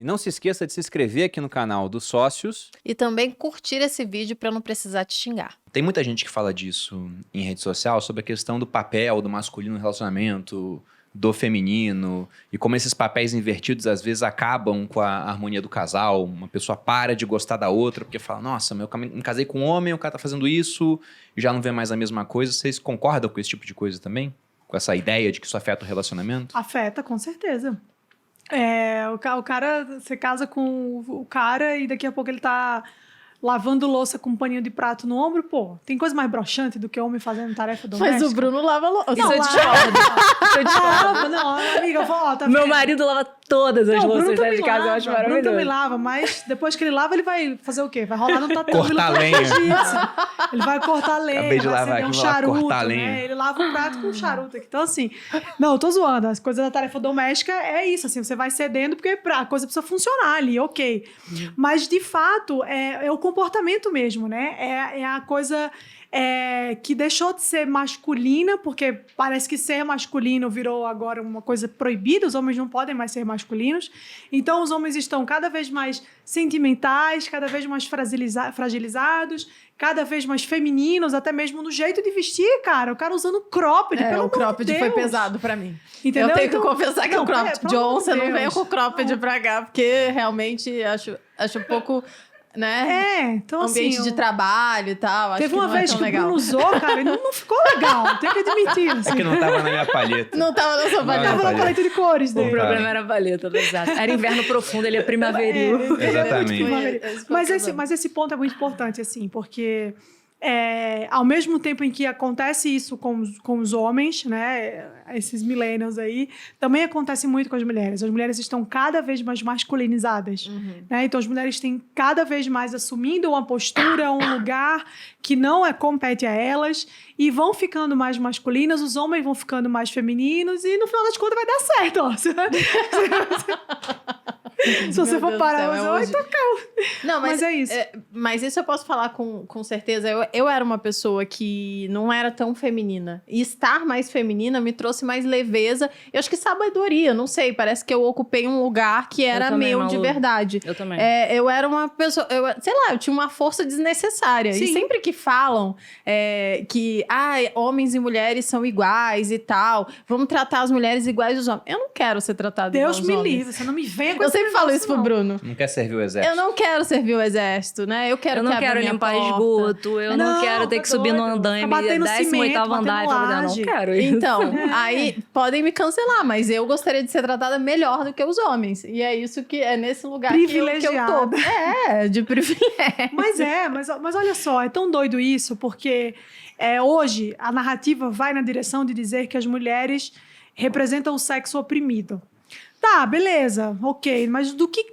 E não se esqueça de se inscrever aqui no canal dos sócios. E também curtir esse vídeo para não precisar te xingar. Tem muita gente que fala disso em rede social, sobre a questão do papel do masculino no relacionamento, do feminino, e como esses papéis invertidos às vezes acabam com a harmonia do casal. Uma pessoa para de gostar da outra porque fala, nossa, eu me casei com um homem, o cara tá fazendo isso, e já não vê mais a mesma coisa. Vocês concordam com esse tipo de coisa também? Com essa ideia de que isso afeta o relacionamento? Afeta, com certeza. O cara, você casa com o cara e daqui a pouco ele tá lavando louça com um paninho de prato no ombro, pô. Tem coisa mais broxante do que homem fazendo tarefa doméstica? Mas o Bruno lava louça. Não, Isso eu discordo. Não, amiga, tá Meu vendo? marido lava todas as louças de casa, eu acho O Bruno também maravilhoso. lava, mas depois que ele lava, ele vai fazer o quê? Vai rolar no tatame. Cortar lenha. Ele vai cortar lenha, Acabei de vai lavar acender aqui, um vou lá charuto, cortar né? lenha. Ele lava um prato com um charuto aqui. Então, assim, não, eu tô zoando. As coisas da tarefa doméstica é isso, assim, você vai cedendo porque a coisa precisa funcionar ali, ok. Mas, de fato, é o comportamento mesmo, né? É a coisa... que deixou de ser masculina, porque parece que ser masculino virou agora uma coisa proibida, os homens não podem mais ser masculinos, então os homens estão cada vez mais sentimentais, cada vez mais fragilizados, cada vez mais femininos, até mesmo no jeito de vestir, cara, o cara usando cropped, pelo O amor de cropped foi Deus. pesado pra mim. Entendeu? Eu tenho Então, que confessar que não, o cropped... pelo John, amor de você não Deus. veio com o cropped pra cá, porque realmente acho um pouco... né? Então Ambiente assim... de trabalho e tal. Teve acho uma que não vez é que tão o legal. Bruno usou, cara, e não ficou legal, tenho que admitir. Assim. É que não tava na minha palheta. Não tava na sua Não, paleta. Tava na paleta de cores O dele. problema era a paleta, exato. Era inverno profundo, ele é primaveril. Exatamente. Mas esse ponto é muito importante, assim, porque ao mesmo tempo em que acontece isso com os homens, né, esses millennials aí, também acontece muito com as mulheres. As mulheres estão cada vez mais masculinizadas, né? Então as mulheres têm cada vez mais assumindo uma postura, um lugar que não compete a elas e vão ficando mais masculinas, os homens vão ficando mais femininos e no final das contas vai dar certo, ó. Se você for parar, você vai tocar. Não, Mas é isso. Mas isso eu posso falar com certeza. Eu era uma pessoa que não era tão feminina. E estar mais feminina me trouxe mais leveza. Eu acho que sabedoria, não sei. Parece que eu ocupei um lugar que era também, meu Malu. de verdade. Eu também. Eu era uma pessoa... sei lá, eu tinha uma força desnecessária. Sim. E sempre que falam que homens e mulheres são iguais e tal, vamos tratar as mulheres iguais aos homens. Eu não quero ser tratada igual Deus aos me homens. livre, você não me venha com Eu esse sempre falo isso pro não. Bruno. Não quer servir o exército. Eu não quero servir o exército, né? Eu quero Eu não que abra quero minha limpar porta. esgoto, eu não Não, quero ter tá que subir no doido. andaime, Tá batendo 18º cimento, andar e batendo falar, não laje. quero isso. Então, aí podem me cancelar, mas eu gostaria de ser tratada melhor do que os homens. E é isso que é nesse lugar que eu tô. Privilegiada. De privilégio. Mas olha só, é tão doido isso, porque hoje a narrativa vai na direção de dizer que as mulheres representam o sexo oprimido. Tá, beleza, ok, mas do que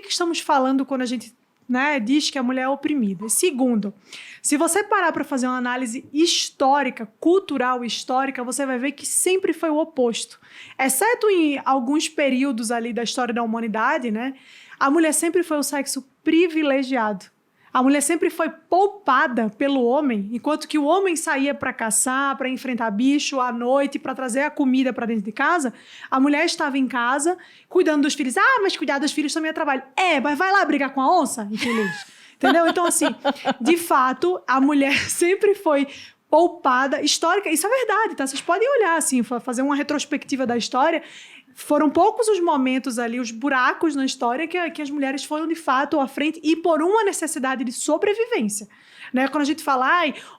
estamos falando quando a gente, né, diz que a mulher é oprimida? E segundo, se você parar para fazer uma análise histórica, cultural histórica, você vai ver que sempre foi o oposto. Exceto em alguns períodos ali da história da humanidade, né, a mulher sempre foi o sexo privilegiado. A mulher sempre foi poupada pelo homem, enquanto que o homem saía para caçar, para enfrentar bicho à noite, para trazer a comida para dentro de casa. A mulher estava em casa, cuidando dos filhos. Ah, mas cuidar dos filhos também é trabalho. Mas vai lá brigar com a onça, infeliz. Entendeu? Então, assim, de fato, a mulher sempre foi poupada, histórica. Isso é verdade, tá? Vocês podem olhar, assim, fazer uma retrospectiva da história. Foram poucos os momentos ali, os buracos na história que as mulheres foram de fato à frente e por uma necessidade de sobrevivência. Né? Quando a gente fala,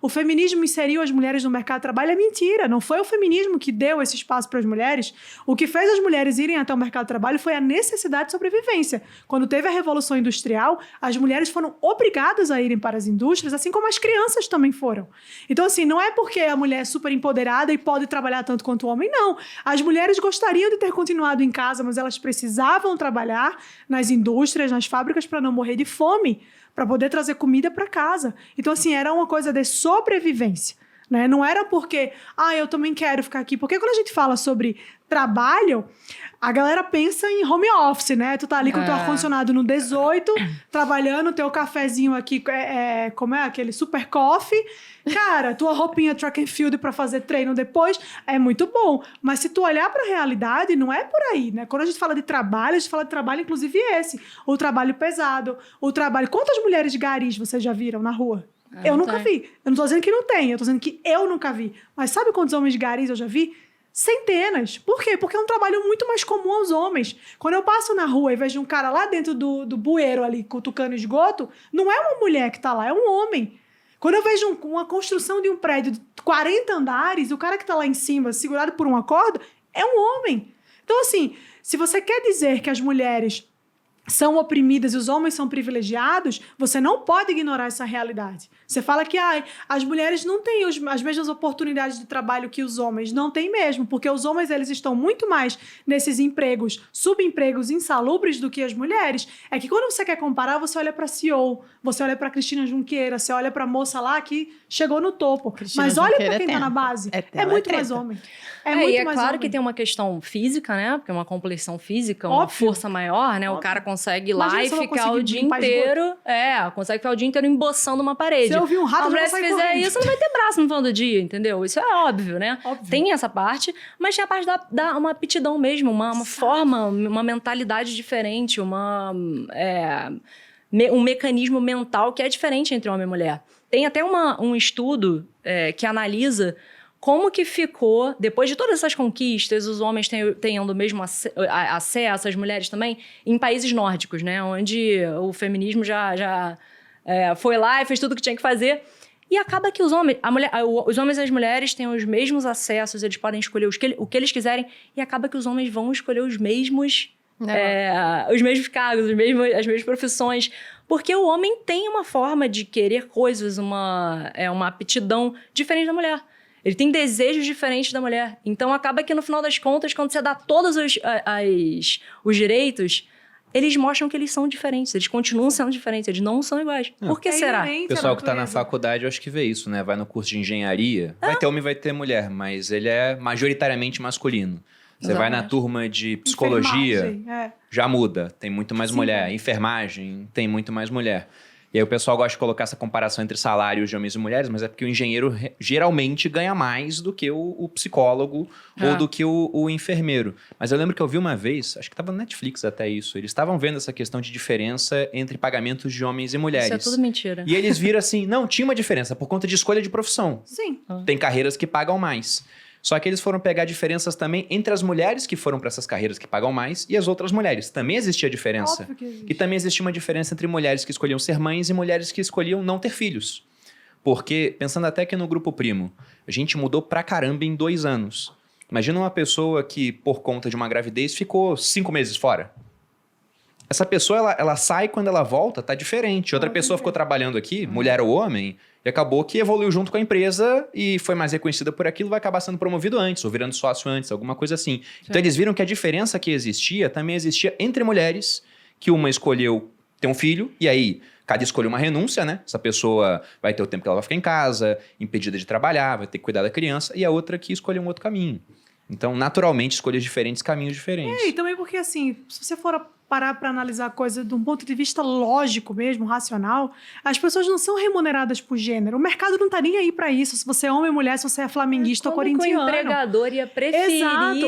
o feminismo inseriu as mulheres no mercado de trabalho, é mentira. Não foi o feminismo que deu esse espaço para as mulheres. O que fez as mulheres irem até o mercado de trabalho foi a necessidade de sobrevivência. Quando teve a Revolução Industrial, as mulheres foram obrigadas a irem para as indústrias, assim como as crianças também foram. Então, assim, não é porque a mulher é super empoderada e pode trabalhar tanto quanto o homem, não. As mulheres gostariam de ter continuado em casa, mas elas precisavam trabalhar nas indústrias, nas fábricas, para não morrer de fome, para poder trazer comida para casa. Então, assim, era uma coisa de sobrevivência. né? Não era porque, eu também quero ficar aqui. Porque quando a gente fala sobre trabalho, a galera pensa em home office, né? Tu tá ali com o teu ar-condicionado no 18, trabalhando, teu cafezinho aqui, como é? Aquele super coffee. Cara, tua roupinha track and field pra fazer treino depois, é muito bom. Mas se tu olhar pra realidade, não é por aí, né? Quando a gente fala de trabalho, a gente fala de trabalho, inclusive esse. O trabalho pesado, o trabalho... Quantas mulheres de garis vocês já viram na rua? Eu nunca vi. Eu não tô dizendo que não tem, eu tô dizendo que eu nunca vi. Mas sabe quantos homens de garis eu já vi? Centenas. Por quê? Porque é um trabalho muito mais comum aos homens. Quando eu passo na rua e vejo um cara lá dentro do bueiro ali, cutucando esgoto, não é uma mulher que tá lá, é um homem. Quando eu vejo uma construção de um prédio de 40 andares, o cara que tá lá em cima, segurado por uma corda, é um homem. Então, assim, se você quer dizer que as mulheres são oprimidas e os homens são privilegiados, você não pode ignorar essa realidade. Você fala que as mulheres não têm as mesmas oportunidades de trabalho que os homens. Não tem mesmo, porque os homens eles estão muito mais nesses empregos, subempregos insalubres do que as mulheres. É que quando você quer comparar, você olha para a CEO, você olha para Cristina Junqueira, você olha para a moça lá que chegou no topo. Cristina Mas olha Junqueira para quem está na base. É muito mais homem. É claro que tem uma questão física, né? Porque é uma complexão física, uma força maior, né? Óbvio. O cara consegue ir lá e ficar o dia inteiro... consegue ficar o dia inteiro embaçando uma parede. Se eu vi um rato, a mulher, se fizer isso, não vai ter braço no final do dia, entendeu? Isso é óbvio, né? Óbvio. Tem essa parte, mas tem a parte da uma aptidão mesmo, uma forma, uma mentalidade diferente, um mecanismo mental que é diferente entre homem e mulher. Tem até um estudo que analisa como que ficou, depois de todas essas conquistas, os homens tendo o mesmo acesso, as mulheres também, em países nórdicos, né? Onde o feminismo já foi lá e fez tudo o que tinha que fazer. E acaba que os homens e as mulheres têm os mesmos acessos, eles podem escolher o que eles quiserem, e acaba que os homens vão escolher os mesmos cargos, as mesmas profissões. Porque o homem tem uma forma de querer coisas, uma aptidão diferente da mulher. Ele tem desejos diferentes da mulher. Então, acaba que, no final das contas, quando você dá todos os direitos, eles mostram que eles são diferentes. Eles continuam sendo diferentes. Eles não são iguais. Por que será? O pessoal que está na faculdade, eu acho que vê isso, né? Vai no curso de engenharia. Vai ter homem, vai ter mulher. Mas ele é majoritariamente masculino. Você vai na turma de psicologia, já muda. Tem muito mais mulher. Enfermagem, tem muito mais mulher. E aí o pessoal gosta de colocar essa comparação entre salários de homens e mulheres, mas é porque o engenheiro geralmente ganha mais do que o psicólogo ou do que o enfermeiro. Mas eu lembro que eu vi uma vez, acho que estava no Netflix até isso, eles estavam vendo essa questão de diferença entre pagamentos de homens e mulheres. Isso é tudo mentira. E eles viram assim, não, tinha uma diferença por conta de escolha de profissão. Sim. Tem carreiras que pagam mais. Só que eles foram pegar diferenças também entre as mulheres que foram para essas carreiras que pagam mais e as outras mulheres. Também existia diferença. Óbvio que existe. E também existia uma diferença entre mulheres que escolhiam ser mães e mulheres que escolhiam não ter filhos. Porque, pensando até que no Grupo Primo, a gente mudou pra caramba em 2 anos. Imagina uma pessoa que, por conta de uma gravidez, ficou 5 meses fora. Essa pessoa, ela sai, quando ela volta, tá diferente. Outra pessoa ficou trabalhando aqui, mulher ou homem, e acabou que evoluiu junto com a empresa e foi mais reconhecida por aquilo, vai acabar sendo promovido antes, ou virando sócio antes, alguma coisa assim. Sim. Então eles viram que a diferença que existia, também existia entre mulheres, que uma escolheu ter um filho, e aí cada escolheu uma renúncia, né? Essa pessoa vai ter o tempo que ela vai ficar em casa, impedida de trabalhar, vai ter que cuidar da criança, e a outra que escolheu um outro caminho. Então, naturalmente, escolher diferentes caminhos diferentes. E também porque, assim, se você for parar para analisar a coisa de um ponto de vista lógico mesmo, racional, as pessoas não são remuneradas por gênero. O mercado não tá nem aí para isso. Se você é homem ou mulher, se você é flamenguista ou corintiano. O empregador ia preferir... Exato.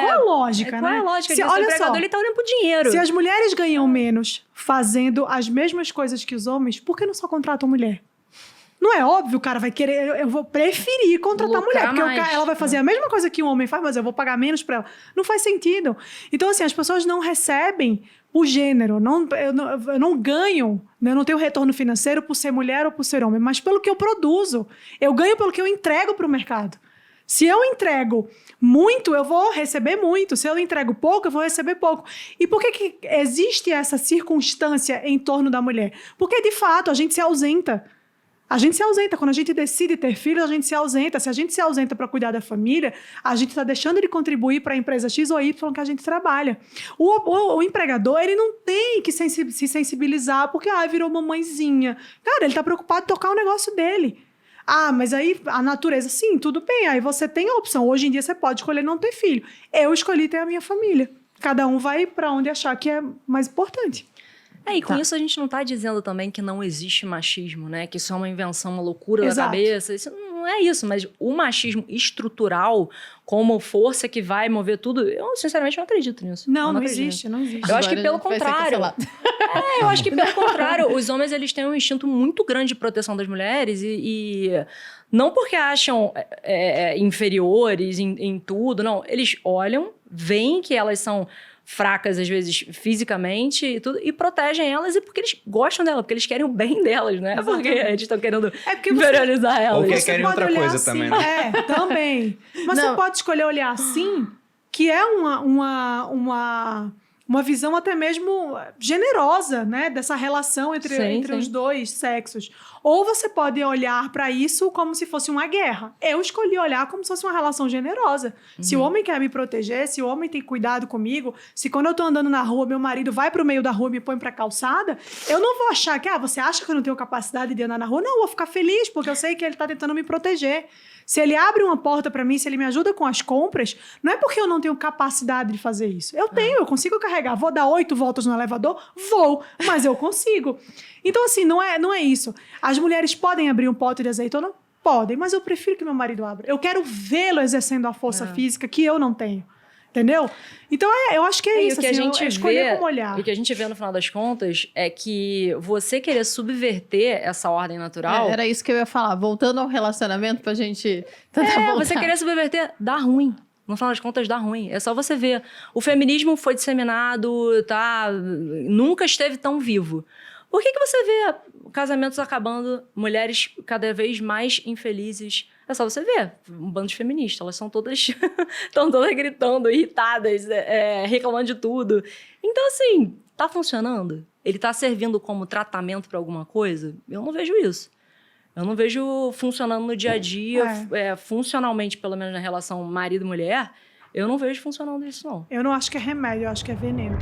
Qual a lógica, né? Qual é a lógica disso? Olha o empregador, só, ele tá olhando pro dinheiro. Se as mulheres ganham menos fazendo as mesmas coisas que os homens, por que não só contratam mulher? Não é óbvio, o cara vai querer... Eu vou preferir contratar mulher, porque ela vai fazer a mesma coisa que um homem faz, mas eu vou pagar menos pra ela. Não faz sentido. Então, assim, as pessoas não recebem o gênero. Eu não ganho, né? Eu não tenho retorno financeiro por ser mulher ou por ser homem, mas pelo que eu produzo. Eu ganho pelo que eu entrego pro mercado. Se eu entrego muito, eu vou receber muito. Se eu entrego pouco, eu vou receber pouco. E por que existe essa circunstância em torno da mulher? Porque, de fato, a gente se ausenta. A gente se ausenta. Quando a gente decide ter filhos, a gente se ausenta. Se a gente se ausenta para cuidar da família, a gente está deixando de contribuir para a empresa X ou Y que a gente trabalha. O empregador, ele não tem que se sensibilizar porque virou mamãezinha. Cara, ele está preocupado em tocar o negócio dele. Ah, mas aí a natureza, sim, tudo bem. Aí você tem a opção. Hoje em dia você pode escolher não ter filho. Eu escolhi ter a minha família. Cada um vai pra onde achar que é mais importante. E com isso a gente não tá dizendo também que não existe machismo, né? Que isso é uma invenção, uma loucura da Exato. cabeça. Isso não é isso, mas o machismo estrutural, como força que vai mover tudo, eu sinceramente não acredito nisso. Não, Eu não acredito. existe, não existe. Eu acho que Agora pelo a gente vai ser contrário. cancelado. Eu acho que pelo contrário, os homens eles têm um instinto muito grande de proteção das mulheres e não porque acham inferiores em tudo, não. Eles olham, veem que elas são fracas, às vezes, fisicamente e tudo, e protegem elas e porque eles gostam delas, porque eles querem o bem delas, não é porque eles estão querendo porque inferiorizar Ou elas. que Você querem pode outra olhar coisa assim, também, né? Também. Mas Não. você pode escolher olhar assim, que é uma visão até mesmo generosa, né? Dessa relação entre Sim. os dois sexos. Ou você pode olhar para isso como se fosse uma guerra. Eu escolhi olhar como se fosse uma relação generosa. Se o homem quer me proteger, se o homem tem cuidado comigo, se quando eu tô andando na rua, meu marido vai pro meio da rua e me põe pra calçada, eu não vou achar que, você acha que eu não tenho capacidade de andar na rua? Não, eu vou ficar feliz, porque eu sei que ele tá tentando me proteger. Se ele abre uma porta para mim, se ele me ajuda com as compras, não é porque eu não tenho capacidade de fazer isso. Eu tenho, eu consigo carregar. Vou dar 8 voltas no elevador? Vou, mas eu consigo. Então, assim, não é isso. As mulheres podem abrir um pote de azeitona? Podem, mas eu prefiro que meu marido abra. Eu quero vê-lo exercendo a força física que eu não tenho. Entendeu? Então, eu acho que é isso. O que a assim, gente é escolher vê, como olhar. o que a gente vê no final das contas é que você querer subverter essa ordem natural... Era isso que eu ia falar. Voltando ao relacionamento pra gente tentar voltar. você querer subverter, dá ruim. No final das contas, dá ruim. É só você ver. O feminismo foi disseminado, tá? Nunca esteve tão vivo. Por que você vê casamentos acabando, mulheres cada vez mais infelizes? É só você ver. Um bando de feministas, elas são todas... estão todas gritando, irritadas, reclamando de tudo. Então, assim, tá funcionando? Ele tá servindo como tratamento pra alguma coisa? Eu não vejo isso. Eu não vejo funcionando no dia a dia, funcionalmente, pelo menos na relação marido-mulher, eu não vejo funcionando isso, não. Eu não acho que é remédio, eu acho que é veneno.